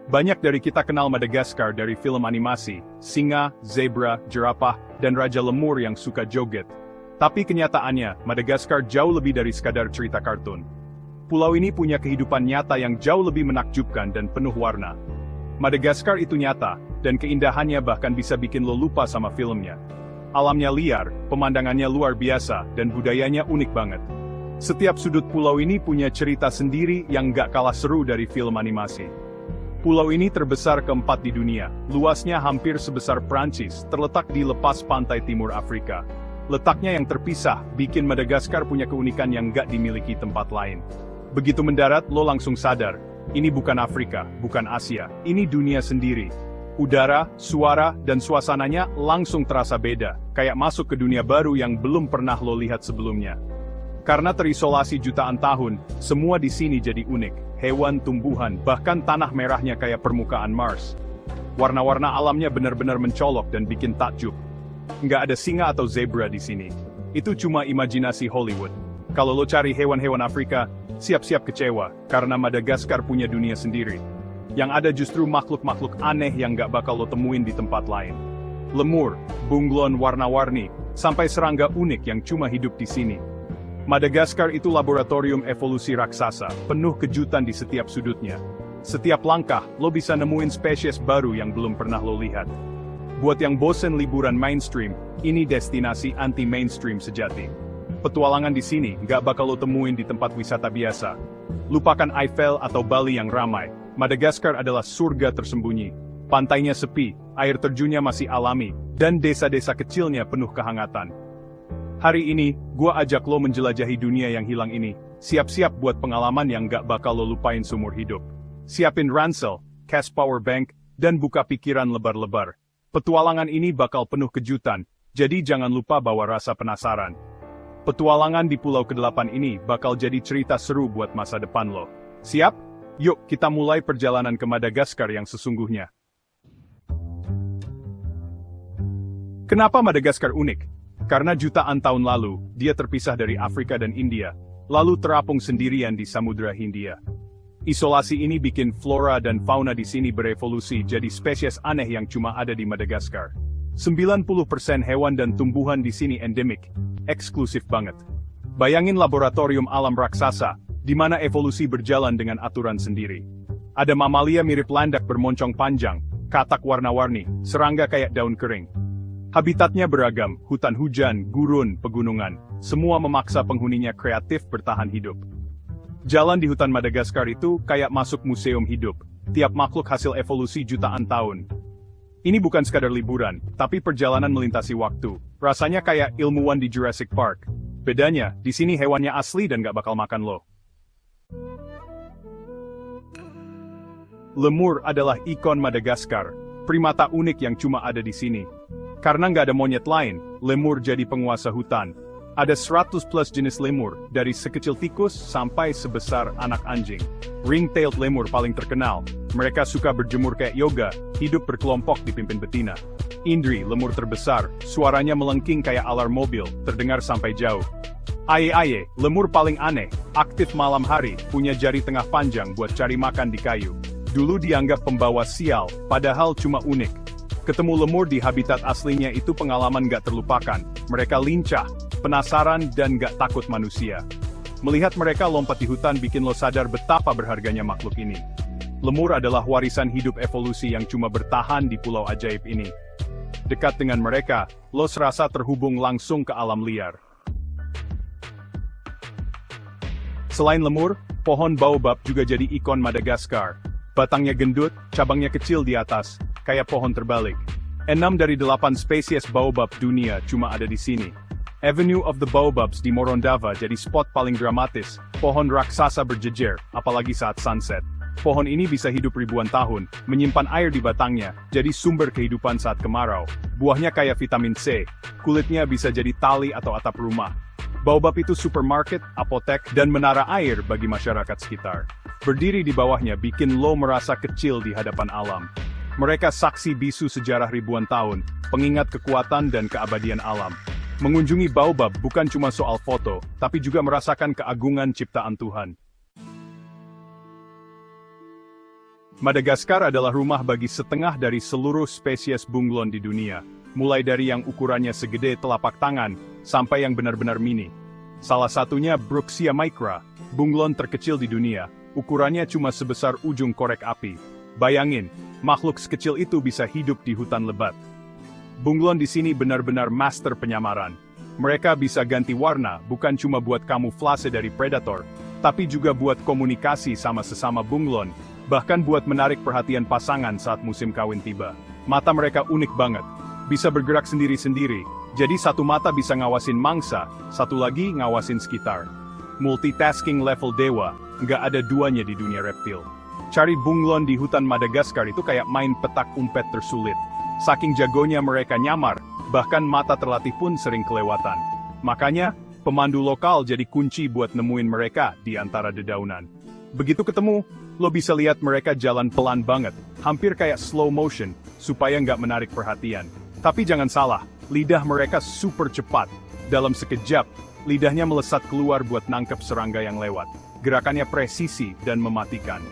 Banyak dari kita kenal Madagaskar dari film animasi, singa, zebra, jerapah, dan raja lemur yang suka joget. Tapi kenyataannya, Madagaskar jauh lebih dari sekadar cerita kartun. Pulau ini punya kehidupan nyata yang jauh lebih menakjubkan dan penuh warna. Madagaskar itu nyata, dan keindahannya bahkan bisa bikin lo lupa sama filmnya. Alamnya liar, pemandangannya luar biasa, dan budayanya unik banget. Setiap sudut pulau ini punya cerita sendiri yang gak kalah seru dari film animasi. Pulau ini terbesar keempat di dunia, luasnya hampir sebesar Prancis, terletak di lepas pantai timur Afrika. Letaknya yang terpisah, bikin Madagaskar punya keunikan yang gak dimiliki tempat lain. Begitu mendarat, lo langsung sadar, ini bukan Afrika, bukan Asia, ini dunia sendiri. Udara, suara, dan suasananya langsung terasa beda, kayak masuk ke dunia baru yang belum pernah lo lihat sebelumnya. Karena terisolasi jutaan tahun, semua di sini jadi unik. Hewan, tumbuhan, bahkan tanah merahnya kayak permukaan Mars. Warna-warna alamnya benar-benar mencolok dan bikin takjub. Nggak ada singa atau zebra di sini. Itu cuma imajinasi Hollywood. Kalau lo cari hewan-hewan Afrika, siap-siap kecewa, karena Madagaskar punya dunia sendiri. Yang ada justru makhluk-makhluk aneh yang nggak bakal lo temuin di tempat lain. Lemur, bunglon warna-warni, sampai serangga unik yang cuma hidup di sini. Madagaskar itu laboratorium evolusi raksasa, penuh kejutan di setiap sudutnya. Setiap langkah, lo bisa nemuin spesies baru yang belum pernah lo lihat. Buat yang bosen liburan mainstream, ini destinasi anti-mainstream sejati. Petualangan di sini nggak bakal lo temuin di tempat wisata biasa. Lupakan Eiffel atau Bali yang ramai, Madagaskar adalah surga tersembunyi. Pantainya sepi, air terjunnya masih alami, dan desa-desa kecilnya penuh kehangatan. Hari ini, gua ajak lo menjelajahi dunia yang hilang ini. Siap-siap buat pengalaman yang gak bakal lo lupain seumur hidup. Siapin ransel, cash power bank, dan buka pikiran lebar-lebar. Petualangan ini bakal penuh kejutan, jadi jangan lupa bawa rasa penasaran. Petualangan di Pulau ke-8 ini bakal jadi cerita seru buat masa depan lo. Siap? Yuk kita mulai perjalanan ke Madagaskar yang sesungguhnya. Kenapa Madagaskar unik? Karena jutaan tahun lalu, dia terpisah dari Afrika dan India, lalu terapung sendirian di Samudra Hindia. Isolasi ini bikin flora dan fauna di sini berevolusi jadi spesies aneh yang cuma ada di Madagaskar. 90% hewan dan tumbuhan di sini endemik, eksklusif banget. Bayangin laboratorium alam raksasa, di mana evolusi berjalan dengan aturan sendiri. Ada mamalia mirip landak bermoncong panjang, katak warna-warni, serangga kayak daun kering. Habitatnya beragam, hutan hujan, gurun, pegunungan, semua memaksa penghuninya kreatif bertahan hidup. Jalan di hutan Madagaskar itu kayak masuk museum hidup, tiap makhluk hasil evolusi jutaan tahun. Ini bukan sekadar liburan, tapi perjalanan melintasi waktu, rasanya kayak ilmuwan di Jurassic Park. Bedanya, di sini hewannya asli dan gak bakal makan lo. Lemur adalah ikon Madagaskar, primata unik yang cuma ada di sini. Karena nggak ada monyet lain, lemur jadi penguasa hutan. Ada 100 plus jenis lemur, dari sekecil tikus sampai sebesar anak anjing. Ring-tailed lemur paling terkenal. Mereka suka berjemur kayak yoga, hidup berkelompok dipimpin betina. Indri, lemur terbesar, suaranya melengking kayak alarm mobil, terdengar sampai jauh. Aye-aye, lemur paling aneh, aktif malam hari, punya jari tengah panjang buat cari makan di kayu. Dulu dianggap pembawa sial, padahal cuma unik. Ketemu lemur di habitat aslinya itu pengalaman gak terlupakan. Mereka lincah, penasaran, dan gak takut manusia. Melihat mereka lompat di hutan bikin lo sadar betapa berharganya makhluk ini. Lemur adalah warisan hidup evolusi yang cuma bertahan di pulau ajaib ini. Dekat dengan mereka, lo serasa terhubung langsung ke alam liar. Selain lemur, pohon baobab juga jadi ikon Madagaskar. Batangnya gendut, cabangnya kecil di atas, kayak pohon terbalik. 6 dari 8 spesies baobab dunia cuma ada di sini. Avenue of the Baobabs di Morondava jadi spot paling dramatis, pohon raksasa berjejer, apalagi saat sunset. Pohon ini bisa hidup ribuan tahun, menyimpan air di batangnya, jadi sumber kehidupan saat kemarau. Buahnya kayak vitamin C, kulitnya bisa jadi tali atau atap rumah. Baobab itu supermarket, apotek, dan menara air bagi masyarakat sekitar. Berdiri di bawahnya bikin lo merasa kecil di hadapan alam. Mereka saksi bisu sejarah ribuan tahun, pengingat kekuatan dan keabadian alam. Mengunjungi Baobab bukan cuma soal foto, tapi juga merasakan keagungan ciptaan Tuhan. Madagaskar adalah rumah bagi setengah dari seluruh spesies bunglon di dunia, mulai dari yang ukurannya segede telapak tangan, sampai yang benar-benar mini. Salah satunya Bruxia micra, bunglon terkecil di dunia, ukurannya cuma sebesar ujung korek api. Bayangin, makhluk sekecil itu bisa hidup di hutan lebat. Bunglon di sini benar-benar master penyamaran. Mereka bisa ganti warna bukan cuma buat kamuflase dari predator, tapi juga buat komunikasi sama sesama bunglon, bahkan buat menarik perhatian pasangan saat musim kawin tiba. Mata mereka unik banget, bisa bergerak sendiri-sendiri, jadi satu mata bisa ngawasin mangsa, satu lagi ngawasin sekitar. Multitasking level dewa, nggak ada duanya di dunia reptil. Cari bunglon di hutan Madagaskar itu kayak main petak umpet tersulit. Saking jagonya mereka nyamar, bahkan mata terlatih pun sering kelewatan. Makanya, pemandu lokal jadi kunci buat nemuin mereka di antara dedaunan. Begitu ketemu, lo bisa lihat mereka jalan pelan banget, hampir kayak slow motion, supaya nggak menarik perhatian. Tapi jangan salah, lidah mereka super cepat. Dalam sekejap, lidahnya melesat keluar buat nangkep serangga yang lewat. Gerakannya presisi dan mematikan.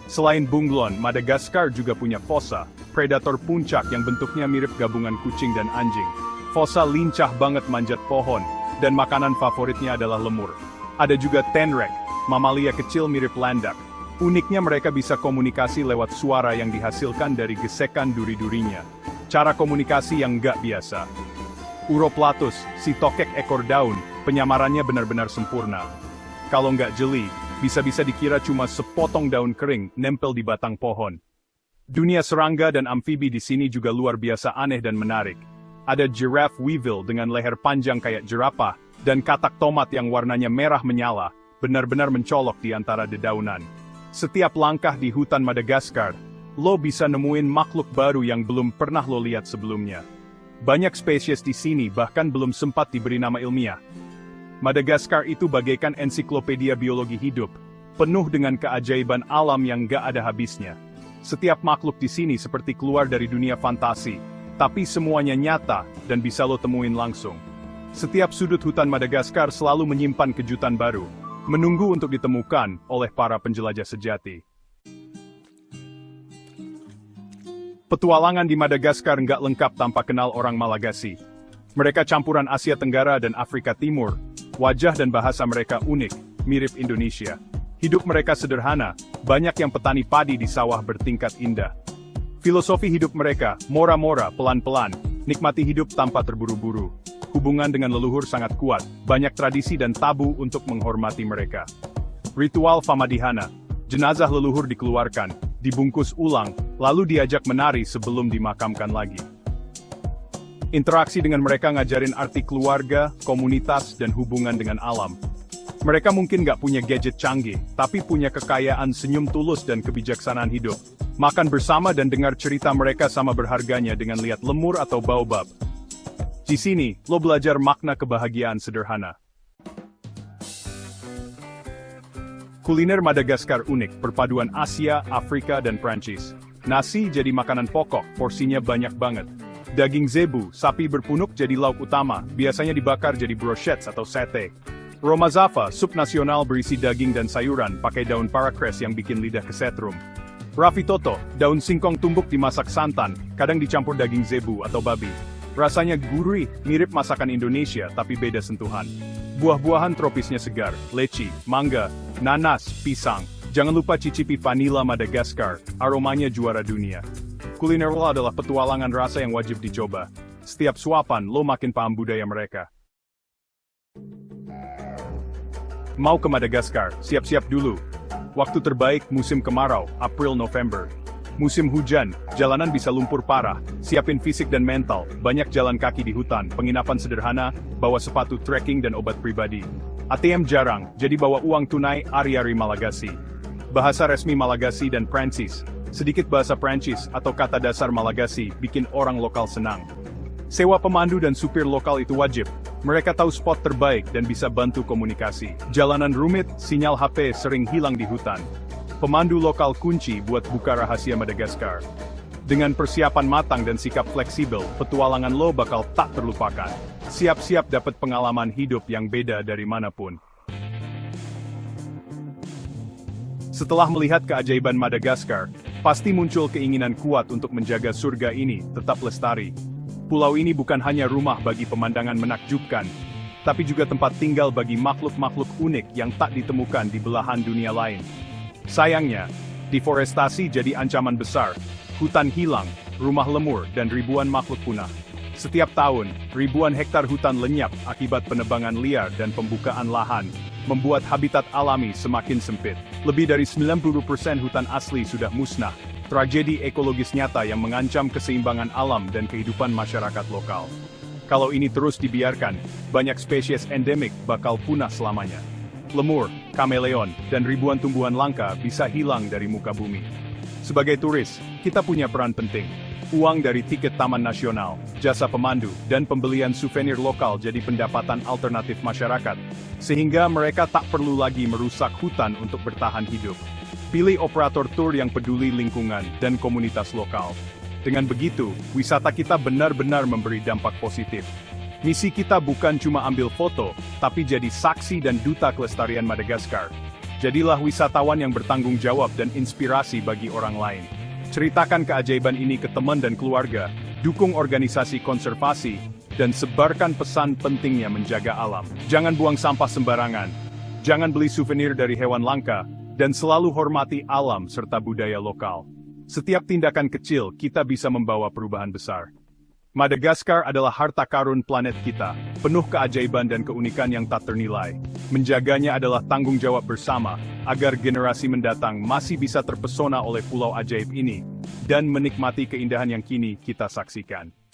Selain bunglon, Madagaskar juga punya fossa, predator puncak yang bentuknya mirip gabungan kucing dan anjing. Fossa lincah banget manjat pohon, dan makanan favoritnya adalah lemur. Ada juga tenrek, mamalia kecil mirip landak. Uniknya mereka bisa komunikasi lewat suara yang dihasilkan dari gesekan duri-durinya. Cara komunikasi yang nggak biasa. Uroplatus, si tokek ekor daun, penyamarannya benar-benar sempurna. Kalau nggak jeli, bisa-bisa dikira cuma sepotong daun kering nempel di batang pohon. Dunia serangga dan amfibi di sini juga luar biasa aneh dan menarik. Ada giraffe weevil dengan leher panjang kayak jerapah, dan katak tomat yang warnanya merah menyala, benar-benar mencolok di antara dedaunan. Setiap langkah di hutan Madagaskar, lo bisa nemuin makhluk baru yang belum pernah lo lihat sebelumnya. Banyak spesies di sini bahkan belum sempat diberi nama ilmiah. Madagaskar itu bagaikan ensiklopedia biologi hidup, penuh dengan keajaiban alam yang gak ada habisnya. Setiap makhluk di sini seperti keluar dari dunia fantasi, tapi semuanya nyata dan bisa lo temuin langsung. Setiap sudut hutan Madagaskar selalu menyimpan kejutan baru, menunggu untuk ditemukan oleh para penjelajah sejati. Petualangan di Madagaskar nggak lengkap tanpa kenal orang Malagasy. Mereka campuran Asia Tenggara dan Afrika Timur. Wajah dan bahasa mereka unik, mirip Indonesia. Hidup mereka sederhana, banyak yang petani padi di sawah bertingkat indah. Filosofi hidup mereka, mora-mora, pelan-pelan, nikmati hidup tanpa terburu-buru. Hubungan dengan leluhur sangat kuat, banyak tradisi dan tabu untuk menghormati mereka. Ritual Famadihana, jenazah leluhur dikeluarkan, dibungkus ulang, lalu diajak menari sebelum dimakamkan lagi. Interaksi dengan mereka ngajarin arti keluarga, komunitas, dan hubungan dengan alam. Mereka mungkin nggak punya gadget canggih, tapi punya kekayaan senyum tulus dan kebijaksanaan hidup. Makan bersama dan dengar cerita mereka sama berharganya dengan lihat lemur atau baobab. Di sini, lo belajar makna kebahagiaan sederhana. Kuliner Madagaskar unik, perpaduan Asia, Afrika, dan Prancis. Nasi jadi makanan pokok, porsinya banyak banget. Daging zebu, sapi berpunuk jadi lauk utama, biasanya dibakar jadi brochettes atau sate. Romazafa, sup nasional berisi daging dan sayuran, pakai daun parakres yang bikin lidah kesetrum. Rafitoto, daun singkong tumbuk dimasak santan, kadang dicampur daging zebu atau babi. Rasanya gurih, mirip masakan Indonesia, tapi beda sentuhan. Buah-buahan tropisnya segar, leci, mangga, nanas, pisang. Jangan lupa cicipi vanila Madagaskar, aromanya juara dunia. Kuliner lo adalah petualangan rasa yang wajib dicoba. Setiap suapan, lo makin paham budaya mereka. Mau ke Madagaskar, siap-siap dulu. Waktu terbaik musim kemarau, April-November. Musim hujan, jalanan bisa lumpur parah, siapin fisik dan mental, banyak jalan kaki di hutan, penginapan sederhana, bawa sepatu trekking dan obat pribadi. ATM jarang, jadi bawa uang tunai ari-ari Malagasy. Bahasa resmi Malagasy dan Prancis. Sedikit bahasa Prancis atau kata dasar Malagasy bikin orang lokal senang. Sewa pemandu dan supir lokal itu wajib. Mereka tahu spot terbaik dan bisa bantu komunikasi. Jalanan rumit, sinyal HP sering hilang di hutan. Pemandu lokal kunci buat buka rahasia Madagaskar. Dengan persiapan matang dan sikap fleksibel, petualangan lo bakal tak terlupakan. Siap-siap dapat pengalaman hidup yang beda dari manapun. Setelah melihat keajaiban Madagaskar, Pasti muncul keinginan kuat untuk menjaga surga ini tetap lestari. Pulau ini bukan hanya rumah bagi pemandangan menakjubkan, tapi juga tempat tinggal bagi makhluk-makhluk unik yang tak ditemukan di belahan dunia lain. Sayangnya, deforestasi jadi ancaman besar, hutan hilang, rumah lemur, dan ribuan makhluk punah. Setiap tahun, ribuan hektar hutan lenyap akibat penebangan liar dan pembukaan lahan, membuat habitat alami semakin sempit. Lebih dari 90% hutan asli sudah musnah, tragedi ekologis nyata yang mengancam keseimbangan alam dan kehidupan masyarakat lokal. Kalau ini terus dibiarkan, banyak spesies endemik bakal punah selamanya. Lemur, kameleon, dan ribuan tumbuhan langka bisa hilang dari muka bumi. Sebagai turis, kita punya peran penting. Uang dari tiket taman nasional, jasa pemandu, dan pembelian souvenir lokal jadi pendapatan alternatif masyarakat, sehingga mereka tak perlu lagi merusak hutan untuk bertahan hidup. Pilih operator tur yang peduli lingkungan dan komunitas lokal. Dengan begitu, wisata kita benar-benar memberi dampak positif. Misi kita bukan cuma ambil foto, tapi jadi saksi dan duta kelestarian Madagaskar. Jadilah wisatawan yang bertanggung jawab dan inspirasi bagi orang lain. Ceritakan keajaiban ini ke teman dan keluarga, dukung organisasi konservasi, dan sebarkan pesan pentingnya menjaga alam. Jangan buang sampah sembarangan, jangan beli souvenir dari hewan langka, dan selalu hormati alam serta budaya lokal. Setiap tindakan kecil kita bisa membawa perubahan besar. Madagaskar adalah harta karun planet kita, penuh keajaiban dan keunikan yang tak ternilai. Menjaganya adalah tanggung jawab bersama, agar generasi mendatang masih bisa terpesona oleh pulau ajaib ini, dan menikmati keindahan yang kini kita saksikan.